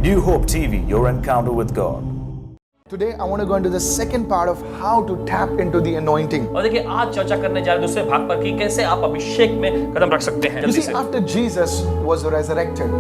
New Hope TV, your encounter with God. Today I want to go into the second part of how to tap into the anointing. और देखिए आज चर्चा करने जा रहे हैं दूसरे भाग पर कि कैसे आप अभिषेक में कदम रख सकते हैं You जल्दी see, से। after Jesus was resurrected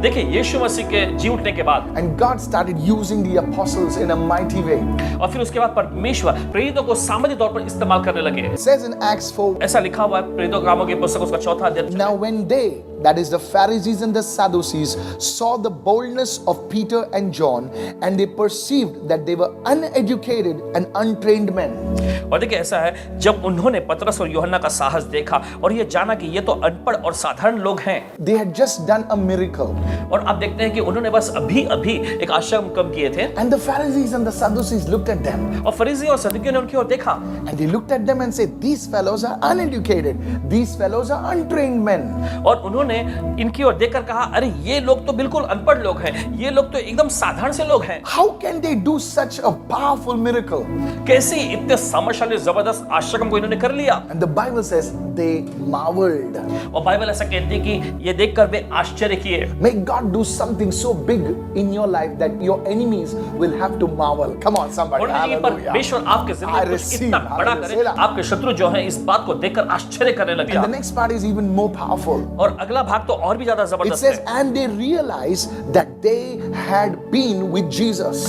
देखिए यीशु मसीह के जी उठने के बाद and God started using the apostles in a mighty way. और फिर उसके बाद परमेश्वर प्रेरितों को सामूहिक तौर पर इस्तेमाल करने लगे। It says in Acts 4, ऐसा लिखा हुआ है प्रेरितों के कामों की पुस्तक उसका 4वां अध्याय। now when they, that is the Pharisees and the Sadducees, saw the boldness of Peter and John, and they perceived that they were uneducated and untrained men. और देखिए ऐसा है जब उन्होंने पतरस और यूहन्ना का साहस देखा और ये जाना कि ये तो अनपढ़ और साधारण लोग हैं। They had just done a miracle. और आप देखते हैं कि उन्होंने बस अभी एक आश्चर्य काम किए थे। And the Pharisees and the Sadducees looked at them. और फरीसी और सदूकियों ने उनकी ओर देखा। And they looked at them and said, these fellows are uneducated. These fellows are untrained men. और उन्होंने इनकी ओर देखकर कहा अरे ये लोग तो बिल्कुल अनपढ़ लोग हैं, ये लोग तो एकदम साधारण से लोग हैं। How can they do such a powerful miracle? कैसे इतने सामर्थ्यशाली जबरदस्त आश्चर्य को इन्होंने कर लिया। And the Bible says they marveled. और बाइबल ऐसा कहती है कि ये देखकर वे आश्चर्य किए। May God do something so big in your life that your enemies will have to marvel. Come on, somebody. और देखिए Hallelujah. परमेश्वर आपके जिंदगी में कुछ इतना बड़ा करे, आपके शत्रु जो हैं इस बात को देखकर आश्चर्य करने लगे। And the next part is even more powerful. और अगला भाग तो और भी ज्यादा It जबरदस्त says, है। and they realized that they had been with Jesus.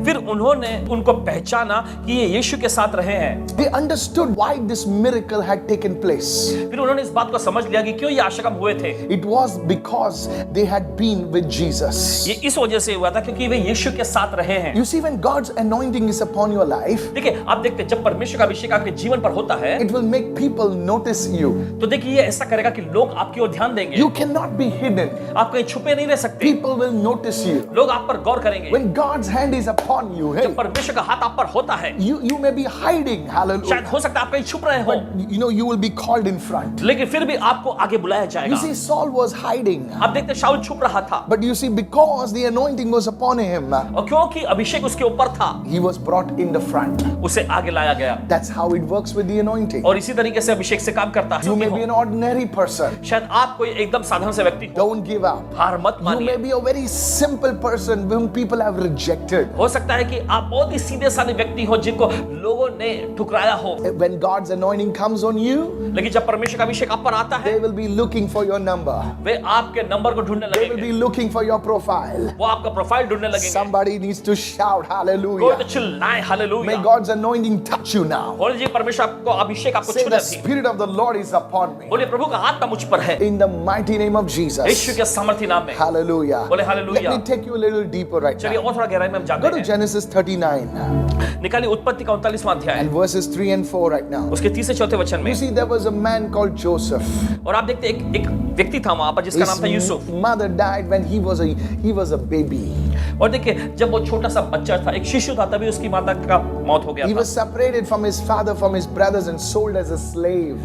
फिर उन्होंने उनको पहचाना कि ये यीशु के साथ रहे हैं। They understood why this miracle had taken place. फिर उन्होंने इस बात को समझ लिया कि क्यों ये आश्चर्य हुए थे। It was because they had been with Jesus. ये इस वजह से हुआ था क्योंकि वे यीशु के साथ रहे हैं। You see, when God's anointing is upon your life, देखिए आप देखते हैं जब परमेश्वर का अभिषेक आपके जीवन पर होता है it will make people notice you. तो देखिए ये ऐसा करेगा कि लोग आपकी ओर ध्यान देंगे। You cannot be hidden. आप कहीं छुपे नहीं रह सकते। People will notice you. लोग आप पर गौर करेंगे। When God's hand is upon you, hey, जब परमेश्वर का हाथ आप पर होता है you may be hiding, शायद hallelujah, हो सकता है आप कहीं छुप रहे हो but you will be called in front. लेकिन फिर भी आपको आगे बुलाया You जाएगा। see, Saul was hiding, आप देखते हैं शाऊल छुप रहा था but you see, because the anointing was upon him, और क्योंकि अभिषेक उसके ऊपर था he was brought in the front. उसे आगे लाया गया। That's how it works with the anointing. और इसी तरीके से अभिषेक से काम करता है। You may be an ordinary person. शायद आप कोई एकदम साधारण से व्यक्ति हो, Don't give up. हार मत You may मानिए। be a very simple person whom people have rejected. हो सकता है कि आप बहुत ही सीधे साधे व्यक्ति हो जिनको लोगों ने ठुकराया हो, When God's anointing comes on you, लेकिन जब परमेश्वर का अभिषेक आप पर आता है they will be looking for your number. वे आपके नंबर को ढूंढने They will लगेंगे, be looking for your profile. वो आपका प्रोफाइल ढूंढने लगेंगे। Somebody needs to shout कोई hallelujah. तो चिल्लाए May hallelujah. God's anointing touch you now. बोले जी परमेश्वर आपको अभिषेक आपको Say छूने the थी। Spirit of the Lord is upon me. बोले प्रभु का आत्मा मुझ पर है In the mighty name of Yeshu Jesus. के सामर्थी नाम में। Hallelujah. बोले Let hallelujah. me take you a little deeper right चलिए now. और थोड़ा गहराई में हम Go जाते to हैं। Genesis 39 निकालिए उत्पत्ति का 39वां अध्याय and verses 3 and 4 right now. उसके 3 से 4 वचन में। You see, there was a man called Joseph. और आप देखते हैं एक व्यक्ति था वहां पर जिसका नाम था Yusuf. His mother died when he was a baby. और देखिए जब वो छोटा सा बच्चा था, एक शिशु था, तभी उसकी माता का मौत हो गया He था। was separated from his father, from his brothers, and sold as a slave.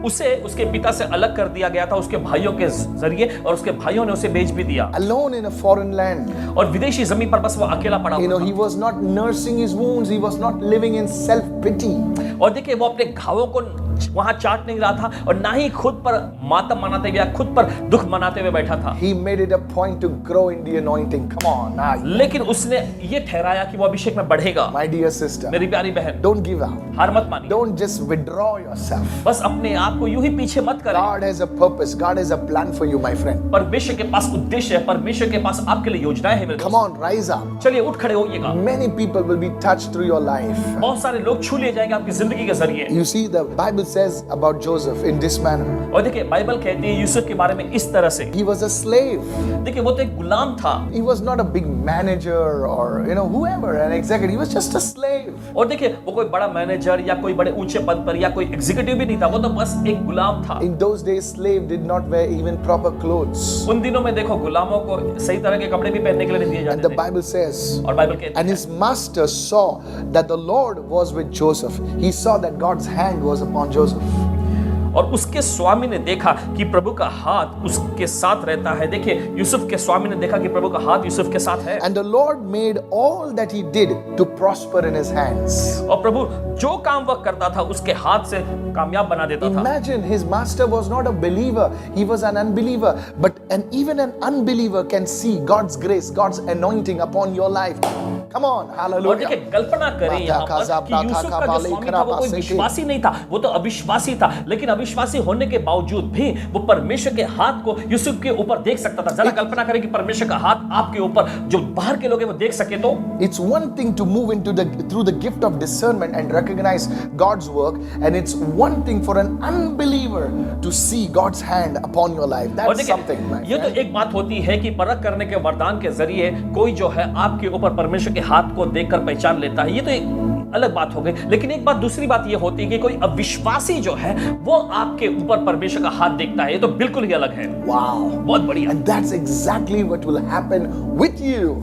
उसे उसके पिता से अलग कर दिया गया था उसके भाइयों के जरिए, और उसके भाइयों ने उसे बेच भी दिया। Alone in a foreign land. और विदेशी जमीन पर बस वो अकेला पड़ा You know, हुआ he was not nursing his wounds. He was not living in self-pity. था। और देखिए वो अपने घावों को वहां चाट नहीं रहा था और ना ही खुद पर मातम मनाते हुए या खुद पर दुख मनाते हुए बैठा था। He made it a point to grow in the anointing. Come on. लेकिन उसने ये ठहराया कि वो अभिषेक में बढ़ेगा। My dear sister, मेरी प्यारी बहन, don't give up. हार मत मानिए, Don't just withdraw yourself. बस अपने आप को यूं ही पीछे मत करें। God has a purpose. God has a plan for you, my friend. परमेश्वर के पास उद्देश्य है, परमेश्वर के पास आपके लिए योजनाएं हैं मेरे Come दोस्त। on, rise up. चलिए उठ खड़े होइएगा। Many people will be touched through your life. बहुत सारे लोग छू लिए जाएंगे आपकी जिंदगी के जरिए। You see, the Bible says about Joseph in this manner. और देखिए बाइबल कहती है यूसुफ के बारे में इस तरह से। He was a slave. देखिए वो तो एक गुलाम था He was not a big manager or whoever, an executive. He was just a slave. और देखिए वो कोई बड़ा मैनेजर या कोई बड़े ऊंचे पद पर या कोई एग्जीक्यूटिव भी नहीं था, वो तो बस एक गुलाम था। In those days, slave did not wear even proper clothes. उन दिनों में देखो गुलामों को सही तरह के कपड़े भी पहनने के लिए नहीं दिए And the जाते थे। Bible says, और बाइबल कहती and है his master saw that the Lord was with Joseph. He saw that God's hand was upon Joseph. और उसके स्वामी ने देखा कि प्रभु का हाथ उसके साथ रहता है। देखिए, यूसुफ के स्वामी ने देखा कि प्रभु का हाथ यूसुफ के साथ है। And the Lord made all that he did to prosper in his hands. और प्रभु जो काम वह करता था उसके हाथ से कामयाब बना देता था। Imagine his master was not a believer, he was an unbeliever, but even an unbeliever can see God's grace, God's anointing upon your life. Come on, और hallelujah. देखिए, कल्पना करें यहाँ पर कि यूसुफ का जो स्वामी था वो कोई विश्वासी नहीं था, वो तो अविश्वासी था, लेकिन अविश्वासी होने के बावजूद भी वो परमेश्वर के हाथ को यूसुफ के ऊपर देख सकता था। जरा कल्पना करें कि परमेश्वर का हाथ आपके ऊपर, जो बाहर के लोग हैं वो देख सके तो। It's one thing to move through the gift of discernment and recognize God's work, and it's one thing for an unbeliever to see God's hand upon your life. और That's something, my ये तो friend. एक बात होती है कि परख करने के वरदान के जरिए कोई जो है आपके ऊपर परमेश्वर के हाथ को देखकर पहचान लेता है, ये तो एक अलग बात हो गई। लेकिन एक बात, दूसरी बात ये होती है कि कोई अविश्वासी जो है वो आपके ऊपर परमेश्वर का हाथ देखता है, ये तो बिल्कुल ही अलग है। Wow. बहुत बढ़िया। And that's exactly what will happen with you.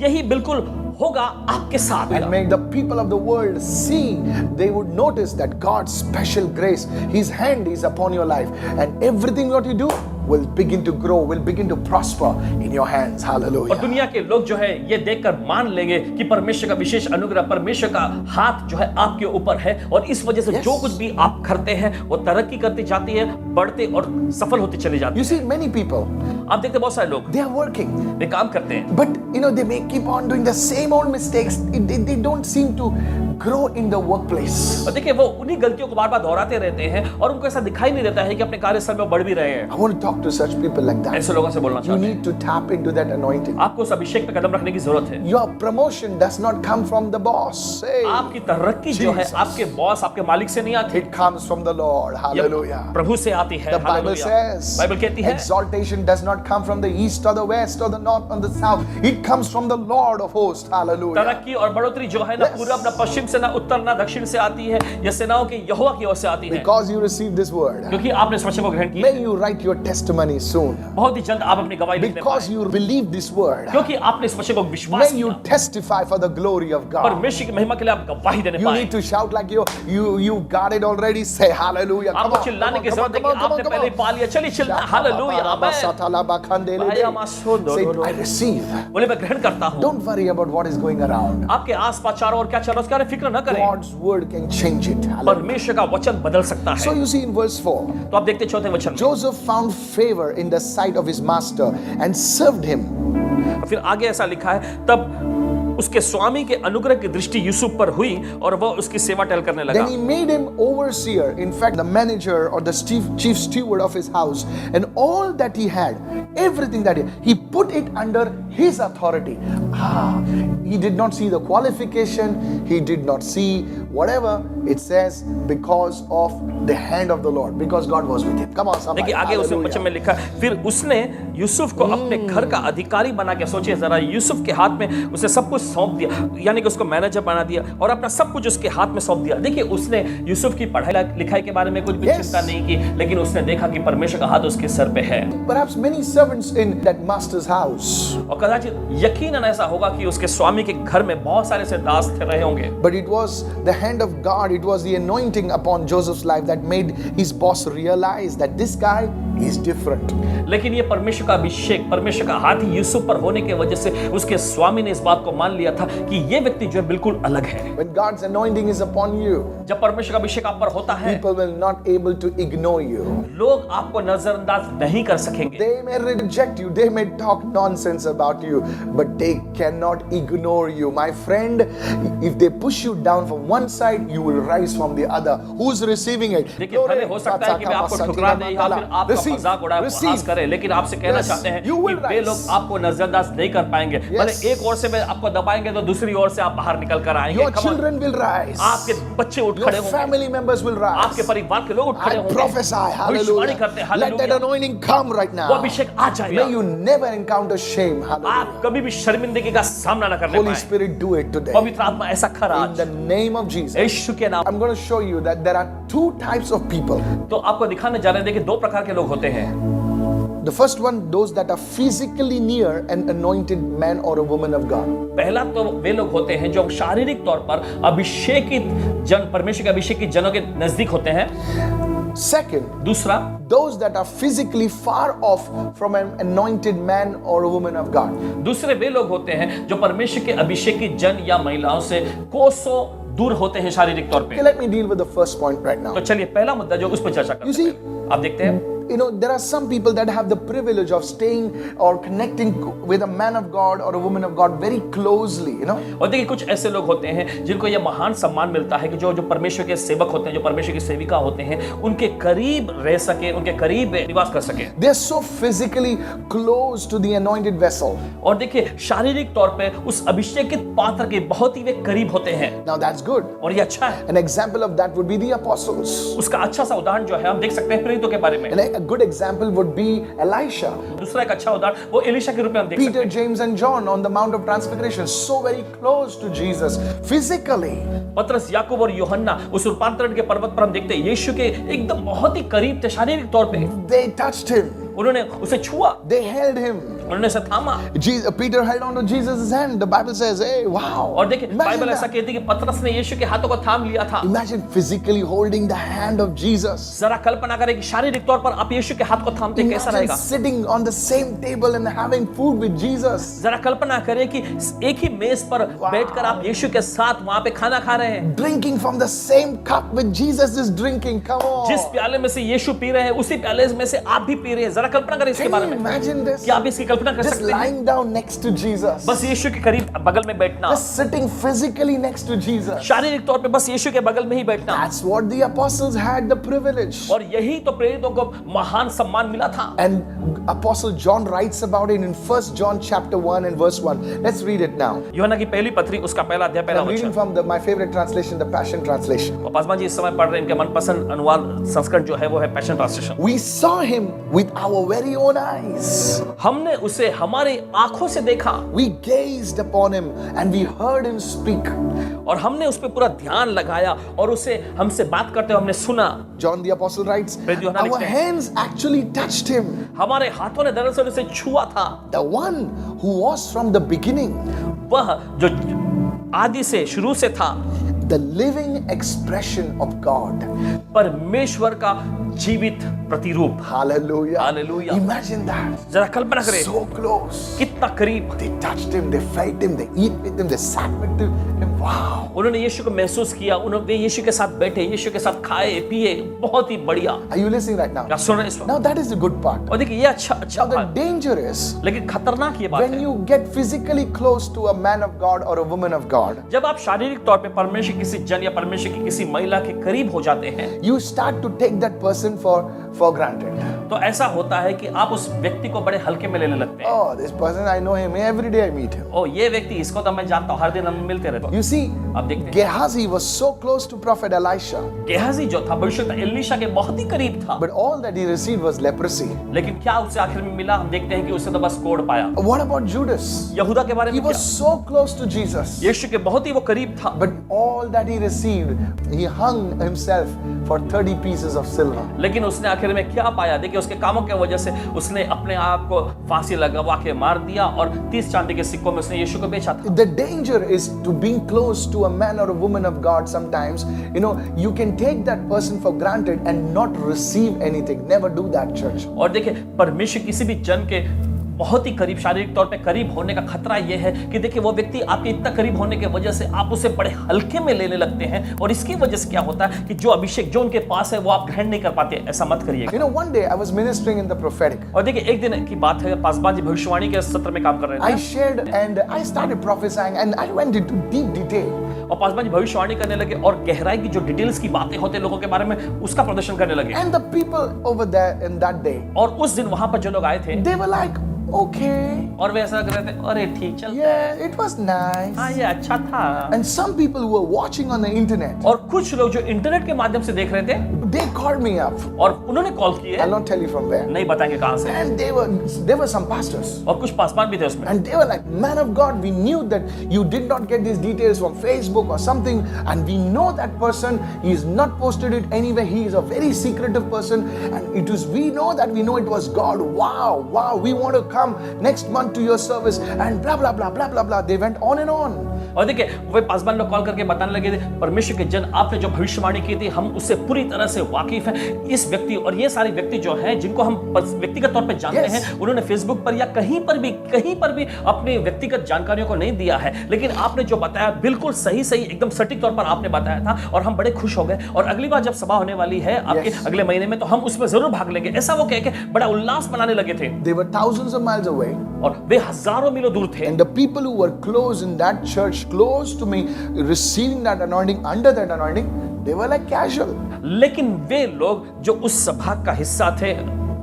यही बिल्कुल होगा आपके साथ। And make the people of the world see, they would notice that God's special grace, his hand is upon your life, and everything what you do will begin to grow, will begin to prosper in your hands. और Hallelujah. दुनिया के लोग जो है ये देखकर मान लेंगे कि परमेश्वर का विशेष अनुग्रह, परमेश्वर का हाथ जो है आपके ऊपर है, और इस वजह से Yes. जो कुछ भी आप करते हैं वो तरक्की करती जाती है, बढ़ते और सफल होती चली जाती You see, many people, है। आप देखते हैं बहुत सारे लोग they are working, वे काम करते हैं, but they may keep on doing the same old mistakes. They don't seem to grow in the workplace. और देखिए वो उन्हीं गलतियों को बार बार दोहराते रहते हैं और उनको ऐसा दिखाई नहीं देता है कि अपने कार्यस्थल में बढ़ भी रहे हैं। I want to talk to such people like that. ऐसे लोगों से बोलना You चाहते हैं, need to tap into that anointing. आपको उस अभिषेक पे कदम रखने की जरूरत है। Your promotion does not come from the boss. Hey, आपकी तरक्की जो है Jesus. आपके बॉस, आपके मालिक से नहीं आती, it comes from the Lord. ये Hallelujah. प्रभु से आती है। The Bible hallelujah. says Bible कहती है exaltation does not come from the east or the west or the north or the south. It comes from the Lord of hosts. Hallelujah. तरक्की और बढ़ोतरी जो है ना Yes. पूरब, ना पश्चिम से, ना उत्तर, ना दक्षिण से आती है, यह सेनाओं के यहोवा की ओर से आती है, Because you received this word, क्योंकि आपने इस वचन को ग्रहण किया। may you write your testimony soon. बहुत ही जल्द आप अपनी गवाही लिखने Because पाए, you believe this word, क्योंकि आपने इस वचन को विश्वास may किया। you testify for the glory of God. परमेश्वर की महिमा के लिए आप गवाही देने You पाए। need to shout like you got it already. Say hallelujah. Come आपको on, चिल्लाने की come on, जरूरत है come कि on, come on, आपने come पहले on. ही पा लिया। चलिए चिल्ला हालेलुया, आमीन। Say, I receive. बोले मैं ग्रहण करता हूँ। Don't worry about what is going around. आपके आसपास चारों ओर क्या चल रहा है उसके बारे में फिक्र न करें, God's word can change it. Hallelujah. परमेश्वर का वचन बदल सकता So है। you see in verse 4, तो आप देखते हैं चौथे वचन में, Joseph found favor in the sight of his master and served him. फिर आगे ऐसा लिखा है, तब उसके स्वामी के अनुग्रह की दृष्टि यूसुफ पर हुई और वह उसकी सेवा टहल करने लगा। Then he made him overseer, in fact, the manager or the chief steward of his house, and all that he had, everything that he put it under his authority. He did not see the qualification, he did not see whatever. It says because of the hand of the Lord, because God was with him. Come on, somebody. देखिए आगे उसमें वचन में लिखा, फिर उसने यूसुफ को अपने घर का अधिकारी बना के, सोचिए जरा, यूसुफ के हाथ में उसने सब कुछ सौंप दिया, यानी कि उसको मैनेजर बना दिया और अपना सब कुछ उसके हाथ में सौंप दिया। देखिए उसने यूसुफ की पढ़ाई लिखाई के बारे में कुछ भी Yes. चिंता नहीं की, लेकिन उसने देखा कि परमेश्वर का हाथ उसके सर पे है। Perhaps many servants in that master's house, और कदाचित यकीनन ऐसा होगा कि उसके स्वामी के घर में बहुत सारे से दास रहे होंगे, but it was the hand of God, it was the anointing upon Joseph's life that made his boss realize that this guy is different. लेकिन ये परमेश्वर का अभिषेक, परमेश्वर का हाथ ही यूसुफ पर होने की वजह से उसके स्वामी ने इस बात को मान लिया था कि ये व्यक्ति जो है बिल्कुल अलग है। When God's anointing is upon you, जब परमेश्वर का अभिषेक आप पर होता है, people will not able to ignore you. लोग आपको नजरअंदाज नहीं कर सकेंगे। They may reject you, they may talk nonsense about you, but they cannot ignore you. My friend, if they push you down from one side, you will rise from the other. Who's receiving it? देखिए भले हो सकता है कि वे आपको ठुकरा दे या फिर आपका Receive, मजाक उड़ाए, receive. उपहास करे, लेकिन आपसे कहना Yes, चाहते हैं you कि will वे rise. लोग आपको नजरअंदाज नहीं कर पाएंगे। भले एक ओर से वे आपको दबाएंगे तो दूसरी ओर से आप बाहर निकल कर आएंगे। Your Come on. children will rise. आपके बच्चे उठ Your खड़े होंगे, family members will rise. आपके परिवार के लोग उठ खड़े I होंगे। prophesy, भविष्यवाणी करते हैं, hallelujah. Let that hallelujah. anointing come right now. वो अभिषेक आ जाएगा। May you never encounter shame. Hallelujah. आप कभी भी शर्मिंदगी का सामना न करने Holy पाए। Spirit, do it today. पवित्र आत्मा ऐसा करा In the name of Jesus. यीशु के नाम। I'm going to show you that there are two types of people. तो आपको दिखाने जा रहे हैं, देखिए दो प्रकार के लोग होते हैं। The first one, those that are physically near an anointed man or a woman of God. पहला तो वे लोग होते हैं जो शारीरिक तौर पर अभिषेकित जन, परमेश्वर के अभिषेकित जनों के नजदीक होते हैं। Second, दूसरा, those that are physically far off from an anointed man or a woman of God. दूसरे वे लोग होते हैं जो परमेश्वर के अभिषेकी जन या महिलाओं से कोसों दूर होते हैं शारीरिक तौर पे। Okay, let me deal with the first point right now. तो चलिए पहला मुद्दा जो उस पर चर्चा करते You हैं, आप देखते हैं You know, there are some people that have the privilege of staying or connecting with a man of God or a woman of God very closely, you know. और देखिए कुछ ऐसे लोग होते हैं जिनको यह महान सम्मान मिलता है कि जो परमेश्वर के सेवक होते हैं, जो परमेश्वर की सेविका होते हैं, उनके करीब रह सके, उनके करीब निवास कर सके। They are so physically close to the anointed vessel. और देखिए शारीरिक तौर पे उस अभिषेकित पात्र के बहुत ही वे करीब होते हैं। Now that's good. और ये अच्छा है। An example of that would be the apostles. उसका अच्छा सा उदाहरण जो है हम देख सकते हैं प्रेरितों के बारे में। And a good example would be Elisha. दूसरा एक अच्छा उदाहरण वो एलीशा के रूप में हम देख सकते Peter, हैं। James and John on the Mount of Transfiguration, so very close to Jesus physically. पतरस, याकूब और यूहन्ना उस रूपांतरण के पर्वत पर हम देखते हैं यीशु के एकदम बहुत ही करीब थे शारीरिक तौर पे। They touched him. उन्होंने उसे छुआ, They held him. उन्होंने उसे थामा। Peter held on to Jesus' hand. The Bible says, hey, wow. और देखिए Imagine बाइबल ऐसा that. कहती है कि पतरस ने यीशु के हाथों को थाम लिया था। Imagine physically holding the hand of Jesus. जरा कल्पना करें कि शारीरिक तौर पर आप यीशु के हाथ को थामते कैसा Imagine रहेगा। sitting on the same table and having food with Jesus. जरा कल्पना करें कि एक ही मेज पर बैठकर आप यीशु के साथ वहां पे खाना खा रहे हैं। Drinking from the same cup with Jesus is drinking. Come on. जिस प्याले में से यीशु पी रहे हैं उसी प्याले में से आप भी पी रहे हैं। जरा कल्पना करें इसके Can बारे you में। imagine this? क्या आप इसकी कल्पना कर Just सकते हैं? lying down next to Jesus. बस यीशु के करीब बगल में बैठना, Just sitting physically next to Jesus. शारीरिक तौर पे बस यीशु के बगल में ही बैठना। That's what the apostles had the privilege. और यही तो प्रेरितों को महान सम्मान मिला था। And Apostle John writes about it in 1 John chapter 1 and verse 1. Let's read it now. यूहन्ना की पहली पत्री उसका पहला अध्याय पहला I'm reading वचन। from my favorite translation, the Passion Translation. और पासवान जी इस समय पढ़ रहे हैं, इनके मनपसंद अनुवाद संस्करण जो है वो है passion translation. We saw him with our very own eyes. हमने उसे हमारी आंखों से देखा We gazed upon him and we heard him speak. और हमने उस पे पूरा ध्यान लगाया और उसे हमसे बात करते हुए हमने सुना। John the Apostle writes, प्रेरित यूहन्ना our लिखते हैं, hands actually touched him. हमारे हाथों ने दरअसल उसे छुआ था। The one who was from the beginning, वह जो आदि से शुरू से था, the living expression of God. परमेश्वर का जीवित प्रतिरूप। Hallelujah. Hallelujah. Imagine that. जरा कल्पना करें So close. कितना करीब। They touched him, they felt him, they eat with him, they sat with him. Wow. उन्होंने यीशु को महसूस किया, उन्होंने यीशु के साथ बैठे, यीशु के साथ खाए पिए, बहुत ही बढ़िया। Are you listening right now? क्या सुन रहे हैं इस वक्त? Now that is the good part. और देखिए ये अच्छा Now the बात, danger is लेकिन खतरनाक ये बात when है you get physically close to a man of God or a woman of God, जब आप शारीरिक तौर पे परमेश्वर की किसी जन या परमेश्वर की किसी महिला के करीब हो जाते हैं you start to take that person for granted. तो ऐसा होता है कि आप उस व्यक्ति को बड़े हल्के में लेने लगते हैं। Oh, this person, I know him. Every day I meet him. ओ ये व्यक्ति, इसको तो मैं जानता हूँ, हर दिन हम मिलते रहते हैं। You see, आप देखते हैं Gehazi was so close to Prophet Elisha, Gehazi जो था भविष्यवक्ता एलीशा के बहुत ही करीब था, but all that he received was leprosy. लेकिन क्या उसे आखिर में मिला? हम देखते हैं कि उसे तो बस कोढ़ पाया। What about Judas? यहूदा के बारे He में was क्या? so close to Jesus, यीशु के बहुत ही वो करीब था, but all that he received, he hung himself for 30 pieces of silver. लेकिन उसने आखिर में क्या पाया? देखिए उसके कामों की वजह से उसने अपने आप को फांसी लगवा के मार दिया और 30 चांदी के सिक्कों में उसने यीशु को बेचा था। The danger is to being close to a man or a woman of God sometimes. You know, you can take that person for granted and not receive anything. Never do that, church. और देखिए परमेश्वर किसी भी जन के बहुत ही करीब, शारीरिक तौर पे करीब होने का खतरा यह है कि देखिए वो व्यक्ति आपके इतना करीब होने की वजह से आप उसे बड़े हल्के में लेने लगते हैं और इसकी वजह से क्या होता है कि जो अभिषेक जो उनके पास है वो आप ग्रहण नहीं कर पाते। ऐसा मत करिए। You know, one day I was ministering in the prophetic. और देखिए एक दिन की बात है, पासवान जी भविष्यवाणी के सत्र में काम कर रहे I थे shared and I started prophesying and I went into deep detail. और पासवान जी भविष्यवाणी करने लगे और गहराई की जो डिटेल्स की बातें होते हैं लोगों के बारे में उसका प्रदर्शन करने लगे। And the people over there in that day, और उस दिन वहां पर जो लोग आए थे they were like, okay, और वे ऐसा कर रहे थे, अरे ठीक चलता है, yeah, it was nice. हाँ ये अच्छा था। And some people who were watching on the internet, और कुछ लोग जो इंटरनेट के माध्यम से देख रहे थे they called me up. और उन्होंने कॉल किए, I'll not tell you from where. नहीं बताएंगे कहां से, And there were some pastors. और कुछ पासवान भी थे उसमें। And they were like, man of God, we knew that you did not get these details from Facebook or something. And we know that person, he has not posted it anywhere. He is a very secretive person. And we know it was God. Wow, we want to come next month to your service and blah blah blah blah blah blah. They went on and on. और देखिए वे पासवान लोग call करके बताने लगे थे, परमेश्वर के जन आपने जो भविष्यवाणी की थी हम उससे पूरी तरह से वाकिफ हैं। इस व्यक्ति और ये सारे व्यक्ति जो हैं जिनको हम व्यक्तिगत तौर पे जानते हैं, उन्होंने फेसबुक पर या कहीं पर भी अपने व्यक्तिगत जानकारियों को नहीं दिया है, लेकिन आपने जो बताया बिल्कुल सही एकदम सटीक तौर पर आपने बताया था और हम बड़े खुश हो गए। और अगली बार जब सभा होने वाली है आपके अगले महीने में, तो हम उसमें जरूर भाग लेंगे, ऐसा वो कह के बड़ा उल्लास मनाने लगे थे। They were thousands of miles away. और वे हजारों मीलों दूर थे। And the people who were close in that church, close to me, receiving that anointing, under that anointing, they were like casual. लेकिन वे लोग जो उस सभा का हिस्सा थे,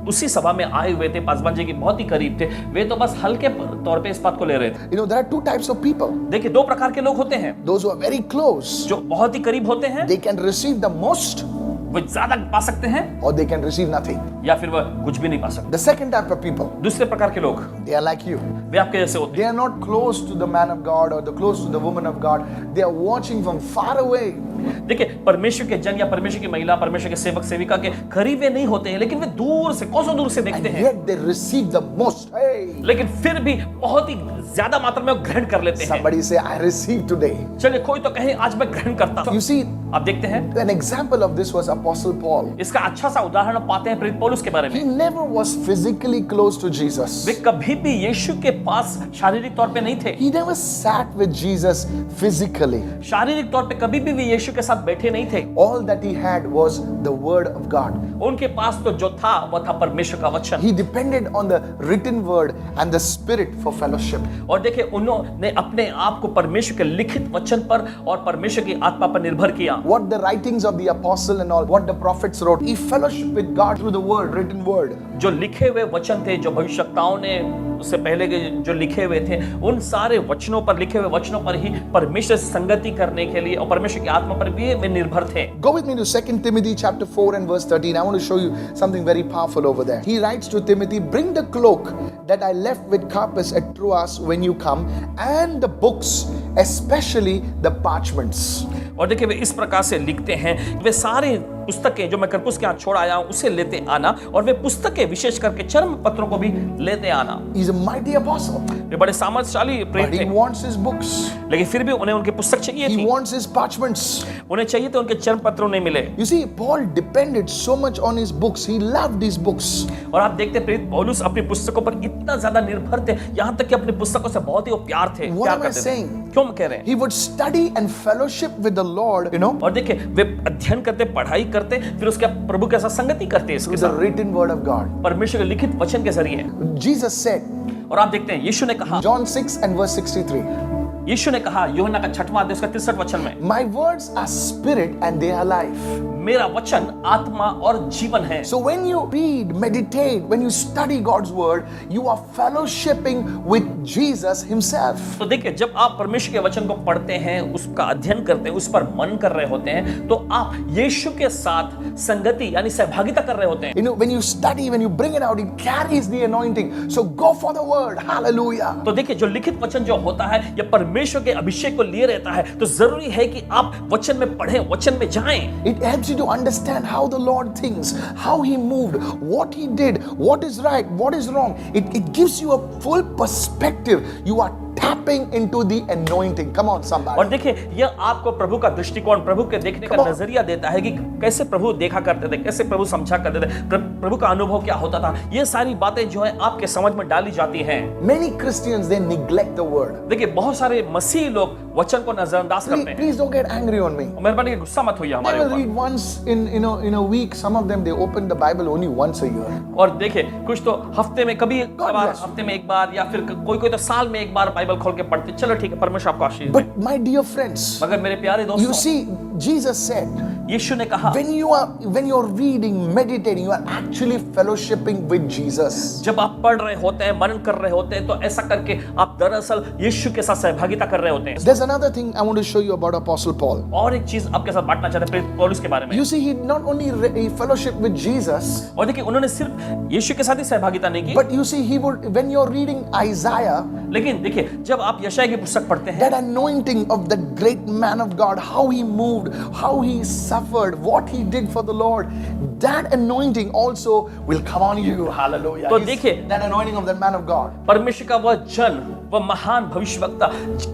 उसी सभा में आए हुए थे, पासवान जी के बहुत ही करीब थे, वे तो बस हल्के तौर पे इस बात को ले रहे थे। You know, there are two types of people. देखिए दो प्रकार के लोग होते हैं। Those who are very close, जो बहुत ही करीब होते हैं, they can receive the most, वो ज्यादा पा सकते हैं, or they can receive nothing. या फिर वह कुछ भी नहीं पा सकते। The second type of people, दूसरे प्रकार के लोग, they are like you. वे आपके जैसे होते They are not close to the man of God or close to the woman of God. They are watching from far away. हैं। देखिए परमेश्वर के जन या परमेश्वर की महिला, परमेश्वर के सेवक सेविका के करीब वे नहीं होते हैं, लेकिन वे दूर से, कोसों दूर से देखते And हैं, yet they receive the most. Hey! लेकिन फिर भी बहुत ही ज्यादा मात्रा में ग्रहण कर लेते हैं। Somebody say, I receive today. चलिए कोई तो कहे आज मैं ग्रहण करता हूं। You see, आप देखते हैं an example of this was Apostle Paul. इसका अच्छा सा उदाहरण पाते हैं प्रेरित पौलुस के बारे He में। never was physically close to Jesus. वे कभी भी यीशु के पास शारीरिक तौर पे नहीं थे, He never sat with Jesus physically. शारीरिक तौर पे कभी भी वे यीशु के साथ बैठे नहीं थे। All that he had was the word of God. उनके पास तो जो था वह था परमेश्वर का वचन। He depended on the written word and the spirit for fellowship. और देखिए उन्होंने अपने आप को परमेश्वर के लिखित वचन पर और परमेश्वर की आत्मा पर निर्भर किया। What the writings of the apostle and all, what the prophets wrote, he fellowship with God through the word, written word. जो लिखे हुए वचन थे, जो भविष्यवक्ताओं ने उससे पहले के जो लिखे हुए थे, उन सारे वचनों पर, लिखे हुए वचनों पर ही परमेश्वर से संगति करने के लिए और परमेश्वर की आत्मा पर भी वे निर्भर थे। Go with me to 2 Timothy chapter 4 and verse 13. I want to show you something very powerful over there. He writes to Timothy, bring the cloak that I left with Carpus at Troas when you come, and the books, especially the parchments. और देखिए वे इस प्रकार से लिखते हैं, वे सारे पुस्तकें जो मैं करपुस के यहाँ छोड़ आया हूँ उसे लेते आना, और वे पुस्तकें विशेष करके चर्म पत्रों को भी लेते आना। He's a mighty apostle, वे बड़े सामर्थ्यशाली but प्रेरित he थे, wants his books. लेकिन फिर भी उन्हें उनके पुस्तक चाहिए He थी, wants his parchments. उन्हें चाहिए थे उनके चर्म पत्रों नहीं मिले। You see, Paul depended so much on his books. He loved his books. और आप देखते हैं प्रेरित पौलुस अपनी पुस्तकों पर इतना ज्यादा निर्भर थे, यहाँ तक कि अपनी पुस्तकों से बहुत ही प्यार थे, What प्यार am I करते थे। saying? क्यों कह रहे हैं? He would study and fellowship with the Lord, you know, और देखिए वे अध्ययन करते, पढ़ाई करते, फिर उसके बाद प्रभु के साथ संगति करते इसके through the साथ, written word of God. परमेश्वर के लिखित वचन के जरिए। Jesus said, और आप देखते हैं यीशु ने कहा, John 6 and verse 63, यीशु ने कहा यूहन्ना का 6वां अध्याय उसका 63 वचन में, my words are spirit and they are life. मेरा वचन आत्मा और जीवन है। So when you read, meditate, when you study God's word, you are fellowshipping with Jesus himself. तो देखिए जब आप परमेश्वर के वचन को पढ़ते हैं, उसका अध्ययन करते हैं, उस पर मन कर रहे होते हैं, तो आप यीशु के साथ संगति यानी सहभागिता कर रहे होते हैं। You know, when you study, when you bring it out, it carries the anointing. So go for the word. Hallelujah. तो देखिए जो लिखित वचन जो होता है या परमेश्वर के अभिषेक को लिए रहता है, तो जरूरी है कि आप वचन में पढ़ें, वचन में जाएं। It helps you to understand how the Lord thinks, how he moved, what he did, what is right, what is wrong. It gives you a full perspective. You are tapping into the anointing. Come on, और somebody. देखिए यह आपको प्रभु का दृष्टिकोण, प्रभु के देखने का Come on. नजरिया देता है कि कैसे प्रभु देखा करते थे, कैसे प्रभु समझा करते थे, प्रभु का अनुभव क्या होता था। ये सारी बातें जो है आपके समझ में डाली जाती हैं। Many Christians, they neglect the word. देखिए बहुत सारे मसीही लोग वचन को नजरअंदाज Please, करते हैं। please don't get angry on me. मेहरबानी करके गुस्सा मत होइए They हमारे will ऊपर। read once in a week. Some of them, they open the Bible only once a year. और देखिए कुछ तो हफ्ते में कभी एक God बार, bless you. हफ्ते में एक बार, या फिर कोई तो साल में एक बार बाइबल खोल के पढ़ते। चलो ठीक है, परमेश्वर आपको आशीष दे। But my dear friends, मगर मेरे प्यारे you दोस्तों, see, Jesus said, यीशु ने कहा when you're reading, meditating, you are actually fellowshipping with Jesus. जब आप पढ़ रहे होते हैं, मनन कर रहे होते हैं, तो ऐसा करके आप दरअसल यीशु के साथ सहभागिता कर रहे होते हैं। There's another thing I want to show you about Apostle Paul. और एक चीज आपके साथ बांटना चाहते हैं पौलुस के बारे में। You see, he not only he fellowship with Jesus, और देखिए उन्होंने सिर्फ यीशु के साथ ही सहभागिता नहीं की, but you see, he would, when you're reading Isaiah, लेकिन देखिए जब आप यशायाह की पुस्तक पढ़ते हैं, that anointing of the great man of God, how he moved, how he suffered, what he did for the Lord, that anointing also will come on you. Hallelujah. तो देखिए, that anointing of that man of God. परमेश्वर का वह जन, वह महान भविष्यवक्ता,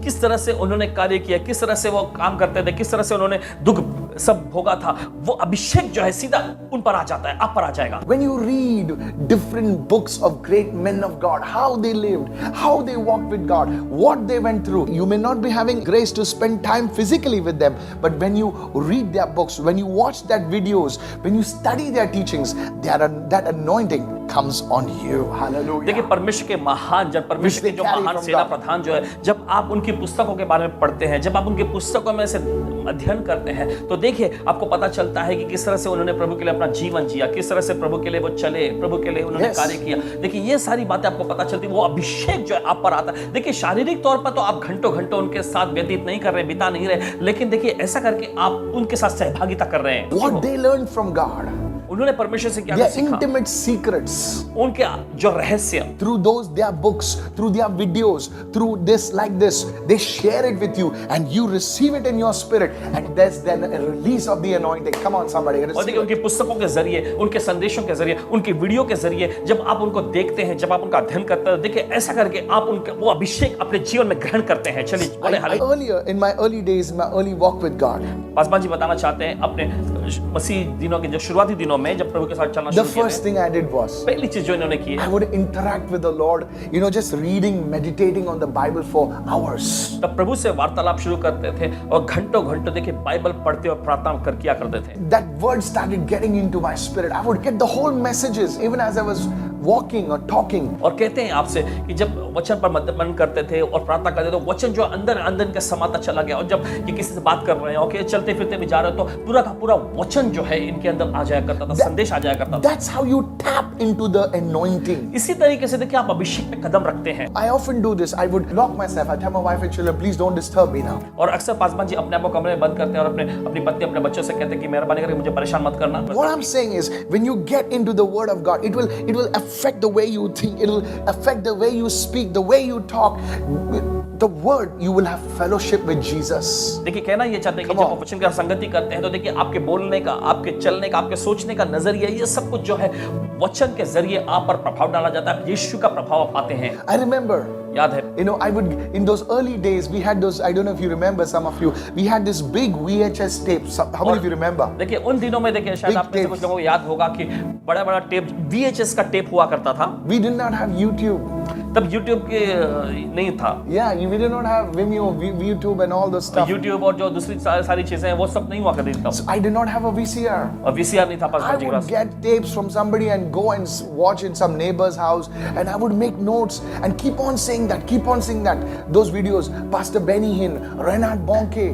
किस तरह से उन्होंने कार्य किया, किस तरह से वो काम करते थे, किस तरह से उन्होंने दुख सब भोगा था, वो अभिषेक जो है सीधा उन पर आ जाता है, आप पर आ जाएगा। When you read different books of great men of God, how they lived, how they walked with God, what they went through, you may not be having grace to spend time physically with them, but when you read their books, when you watch their videos, when you study their teachings, that anointing comes on you. Hallelujah. देखिए, परमेश्वर के महान जन, परमेश्वर के जो महान सेना प्रधान जो है, जब आप उनकी पुस्तकों के बारे में पढ़ते हैं, जब आप उनकी पुस्तकों में से अध्ययन करते हैं, तो देखिए आपको पता चलता है कि किस तरह से उन्होंने प्रभु के लिए अपना जीवन जिया, किस तरह से प्रभु के लिए वो चले, प्रभु के लिए उन्होंने कार्य किया। देखिए ये सारी बातें आपको पता चलती है, वो अभिषेक जो है आप पर आता है। देखिए शारीरिक तौर पर तो आप घंटों घंटों उनके साथ व्यतीत नहीं कर रहे, बिता नहीं रहे, लेकिन देखिए ऐसा करके आप उनके साथ सहभागिता कर रहे हैं। What they learned from God, उन्होंने परमेश्वर से क्या their सीखा, intimate secrets, उनके जो रहस्य, through those their books, through their videos, through this like this, they share it with you and you receive it in your spirit, and there's then a release of the anointing. Come on somebody, और देखिए उनकी पुस्तकों के जरिए, उनके संदेशों के जरिए, उनकी वीडियो के जरिए जब आप उनको देखते हैं, जब आप उनका अध्ययन करते हैं, देखिए ऐसा करके आप उनका वो अभिषेक अपने जीवन में ग्रहण करते हैं। चलिए बोले hallelujah. earlier in my early days, in my early walk with God, Paswan ji बताना चाहते हैं अपने मसीह दिनों के जो शुरुआती दिनों में जब प्रभु के साथ चलना the शुरू किया, first thing I did was पहली चीज जो इन्होंने की I है, would interact with the Lord, just reading, meditating on the Bible for hours. तब प्रभु से वार्तालाप शुरू करते थे और घंटों घंटों देखिए बाइबल पढ़ते और प्रार्थना कर किया करते थे। That word started getting into my spirit. I would get the whole messages even as I was walking or talking. और कहते हैं आपसे कि जब वचन पर मन करते थे और प्रार्थना करते थे, तो वचन जो अंदर अंदर के समाता चला गया, और जब ये किसी से बात कर रहे हैं, ओके चलते फिरते भी जा रहे हो, तो पूरा का पूरा वचन जो है इनके अंदर आ जाया करता था, संदेश आ जाया करता था। That's how you tap into the anointing. इसी तरीके से देखिए आप अभिषेक पे कदम रखते हैं। I often do this. I would lock myself. I tell my wife and children, please don't disturb me now. और अक्सर पासवान जी अपने आप को कमरे में बंद करते हैं और अपनी पत्नी अपने बच्चों से कहते हैं कि मेहरबानी करके मुझे परेशान मत करना। What I'm saying is, when you get into the Word of God, it will affect the way you think. It will affect the way you speak, the way you talk. The Word, you will have fellowship with Jesus. देखिए कहना ये चाहते हैं कि जब आप वचन का संगति करते हैं, तो देखिए आपके बोलने का, आपके चलने का, आपके सोचने का नजरिया, ये सब कुछ जो है वचन के जरिए आप पर प्रभाव डाला जाता है। यीशु का प्रभाव आप पाते हैं। I remember, याद है, I would, in those early days, we had those, I don't know if you remember, some of you, we had this big VHS tape. How many of you remember? देखिए उन दिनों में देखिए शायद Big आप में से tapes. कुछ लोगों को याद होगा कि बड़ा बड़ा टेप, VHS का टेप हुआ करता था। We did not have YouTube. तब YouTube के नहीं था। Yeah, we did not have Vimeo, YouTube and all the stuff. YouTube और जो दूसरी सारी चीजें हैं वो सब नहीं हुआ करती तब। So I did not have a VCR. और VCR नहीं था I पासवान जी के would pass. get tapes from somebody and go and watch in some neighbor's house, and I would make notes and keep on saying that, those videos, Pastor Benny Hinn, Reinhard Bonke.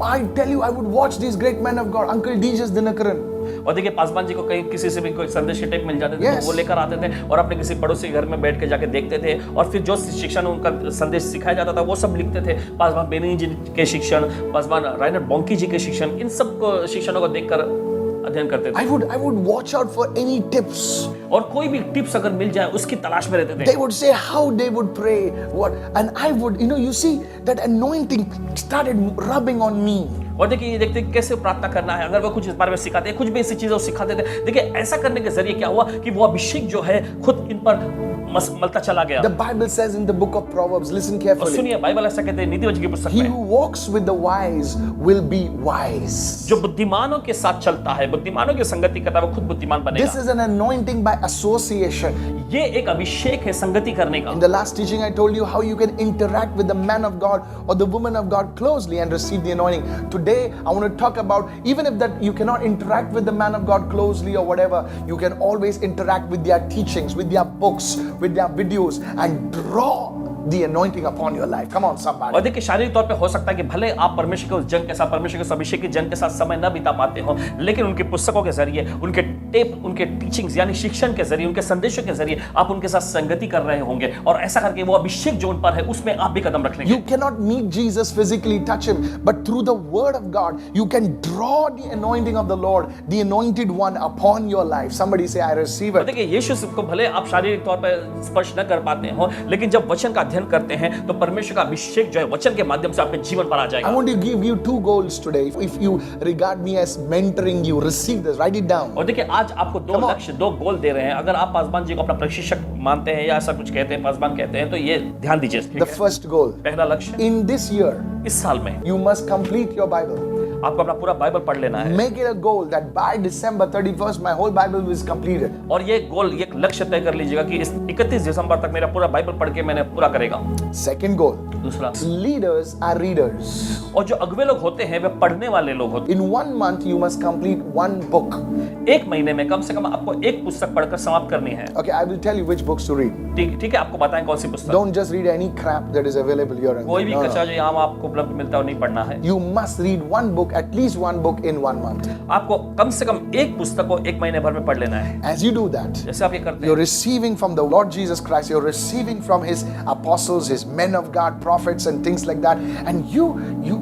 I tell you, I would watch these great men of God, Uncle DJ Dinakaran. और देखिए पासवान जी को कहीं किसी से भी कोई संदेश के टेप मिल जाते थे, Yes. तो वो लेकर आते थे और अपने किसी पड़ोसी के घर में बैठ के जाके देखते थे, और फिर जो शिक्षण उनका संदेश सिखाया जाता था वो सब लिखते थे। पासवान बेनी जी के शिक्षण, पासवान राइनर बॉन्की जी के शिक्षण, इन सब को शिक्षणों को देखकर अध्ययन करते थे। I would watch out for any tips. और कोई भी टिप्स अगर मिल जाए उसकी तलाश में रहते थे। They would say how they would pray, what, and I would, you see that anointing started rubbing on me. और देखिए ये देखते हैं कैसे प्रार्थना करना है, अगर वो कुछ इस बारे में सिखाते हैं, कुछ भी ऐसी चीजें सिखाते थे। देखिए ऐसा करने के जरिए क्या हुआ कि वो अभिषेक जो है खुद इन पर मलता चला गया। The Bible says in the book of Proverbs, listen और carefully, सुनिए बाइबल ऐसा कहते हैं नीतिवचन की पुस्तक he में, who walks with the wise will be wise. जो बुद्धिमानों के साथ चलता है, बुद्धिमानों की संगति करता है, वो खुद बुद्धिमान This बनेगा। is an anointing by association. ये एक अभिषेक है संगति करने का। In the last teaching, I told you how you can interact with the man of God or the woman of God closely and receive the anointing. Today, I want to talk about, even if that you cannot interact with the man of God closely or whatever, you can always interact with their teachings, with their books, with their videos, and draw the anointing upon your life. Come on, somebody. और देखिए शारीरिक तौर पे हो सकता है कि भले आप परमेश्वर के उस जन के साथ, परमेश्वर के उस अभिषेक के जन के साथ समय न बिता पाते हो, लेकिन उनकी पुस्तकों के जरिए, उनके टेप, उनके टीचिंग्स यानी शिक्षण के जरिए, उनके संदेशों के जरिए आप उनके साथ संगति कर रहे होंगे, और ऐसा करके वो अभिषेक जो उन पर है उसमें आप भी कदम रख लेंगे। You cannot meet Jesus physically, touch him, but through the word of God, you can draw the anointing of the Lord, the anointed one upon your life. Somebody say, I receive और it. देखिए यीशु को भले आप शारीरिक तौर पर स्पर्श न कर पाते हो, लेकिन जब वचन का अध्ययन करते हैं तो परमेश्वर का अभिषेक जो है वचन के माध्यम से आपके जीवन पर आ I जाएगा। want to give you 2 goals today. If you regard me as mentoring you, receive this, write it down. और देखिए आज आपको 2 लक्ष्य 2 गोल दे रहे हैं। अगर आप पासवान जी को अपना प्रशिक्षक मानते हैं या ऐसा कुछ कहते हैं, पासवान कहते हैं, तो ये ध्यान दीजिए। ठीक The है? first goal, पहला लक्ष्य, in this year, इस साल में you must complete your Bible. आपको अपना पूरा बाइबल पढ़ लेना है Make it a goal that by December 31st, my whole Bible is completed. और ये गोल, ये लक्ष्य तय कर लीजिएगा कि इस 31 दिसंबर तक मेरा पूरा बाइबल पढ़ के मैंने पूरा करेगा। Second goal, दूसरा, leaders are readers. और जो अगुवे लोग होते हैं वे पढ़ने वाले लोग होते In 1 month, you must complete 1 book. हैं। 1 महीने में कम से कम आपको एक पुस्तक पढ़कर समाप्त करनी है। Okay, I will tell you which books to read. ठीक है, आपको बताएं कौन सी पुस्तक। Don't just read any crap that is available here. कोई भी No, कच्चा no. जो यहाँ आपको उपलब्ध मिलता है वो नहीं पढ़ना है। You must read 1 book, at least 1 book in 1 month. आपको कम से कम एक पुस्तक को 1 महीने भर में पढ़ लेना है। As you do that, जैसे आप ये करते you're हैं, receiving from the Lord Jesus Christ, you're receiving from His apostles, His men of God, prophets, and things like that. And you,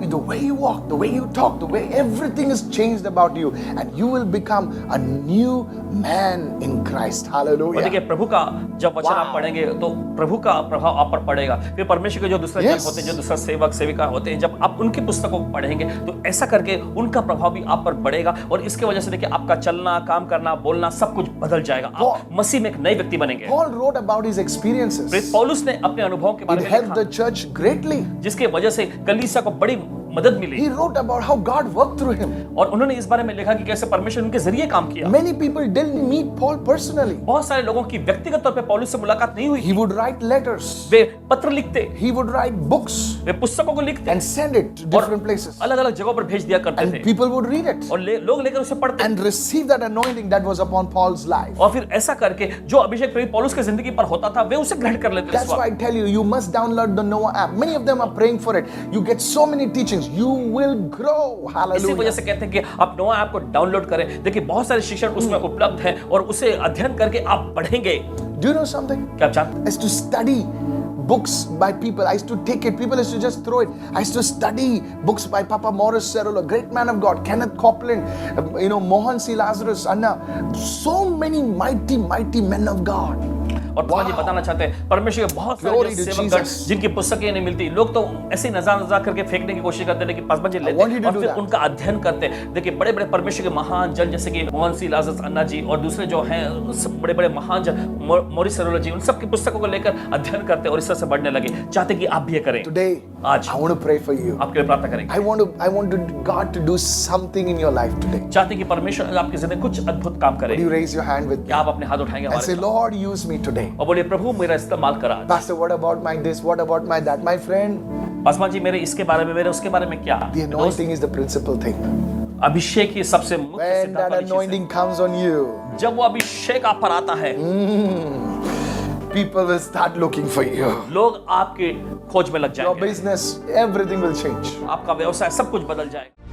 the way you walk, the way you talk, the way everything is changed about you, and you will become a new man in Christ. और Hallelujah. देखिए प्रभु का जब वचन आप पढ़ेंगे तो प्रभु का प्रभाव आप पर पड़ेगा। फिर परमेश्वर के जो दूसरे जन Yes. होते हैं, जो दूसरा सेवक सेविका होते हैं, जब आप उनकी पुस्तकों को पढ़ेंगे तो ऐसा करके उनका प्रभाव भी आप पर बढ़ेगा और इसके वजह से देखिए आपका चलना, काम करना, बोलना सब कुछ बदल जाएगा। आप मसीह में एक नए व्यक्ति बनेंगे। Paul wrote about his experiences. प्रेरित पौलुस ने अपने अनुभवों के बारे It में helped लिखा, the church greatly. जिसके वजह से कलीसिया को बड़ी मदद मिली। He wrote about how God worked through him. और उन्होंने इस बारे में लिखा कि कैसे परमेश्वर उनके जरिए काम किया। Many people didn't meet Paul personally. बहुत सारे लोगों की व्यक्तिगत तौर पे पौलुस से मुलाकात नहीं हुई। He would write letters. वे पत्र लिखते, He would write books वे पुस्तकों को लिखते and send it to different places. अलग अलग जगहों पर भेज दिया करते And थे people would read it और लोग लेकर उसे पढ़ते and receive that anointing that was upon Paul's life. और फिर ऐसा करके जो अभिषेक प्रेरित पौलुस की जिंदगी पर होता था वे उसे ग्रहण कर लेते थे। That's why I tell you, you must download the Noah app. Many of them are praying for it. You get so many teachings. You will grow. इसी वजह Hallelujah. से कहते हैं कि आप नोआ ऐप को डाउनलोड करें। देखिए बहुत सारे शिक्षण उसमें उपलब्ध हैं और उसे अध्ययन करके आप बढ़ेंगे। Do you know something? क्या आप जानते हैं? I used to study books by people. I used to take it. People used to just throw it. I used to study books by Papa Morris Cerullo, great man of God, Kenneth Copeland, Mohan C. Lazarus, Anna. So many mighty, mighty men of God. और जी बताना चाहते हैं परमेश्वर के बहुत सारे Glory जो to सेवकगण Jesus. जिनकी पुस्तकें नहीं मिलती, लोग तो ऐसे नज़ारा करके फेंकने की कोशिश करते हैं, लेकिन पासवान जी लेते want you हैं to और do फिर that. उनका अध्ययन करते हैं। देखिए बड़े बड़े परमेश्वर के महान जन जैसे कि मोहन सी लाजरस अन्ना जी और दूसरे जो हैं बड़े बड़े महान जन मॉरिस सरोला जी, उन सब की पुस्तकों को लेकर अध्ययन करते हैं और इस तरह से बढ़ने लगे। चाहते कि आप भी ये करें। Today, आज I want to pray for you. आपके लिए प्रार्थना करेंगे। I want God to do something in your life today. चाहते कि परमेश्वर आपकी जिंदगी कुछ अद्भुत काम करे। Would you raise your hand with me क्या आप अपने हाथ उठाएंगे and हमारे say, साथ Lord, use me today. और बोलिए प्रभु मेरा इस्तेमाल करा। Pastor, what about my this? What about my that? My friend, Paswan ji मेरे इसके बारे में, मेरे उसके बारे में क्या? the anointing is the principal thing. अभिषेक ही सबसे मुख्य When सिद्धांत that वाली चीज है। anointing comes on you, जब वो अभिषेक आप पर आता है people will start looking for you. लोग आपके खोज में लग Your जाएंगे। business, everything will change. आपका व्यवसाय सब कुछ बदल जाएगा।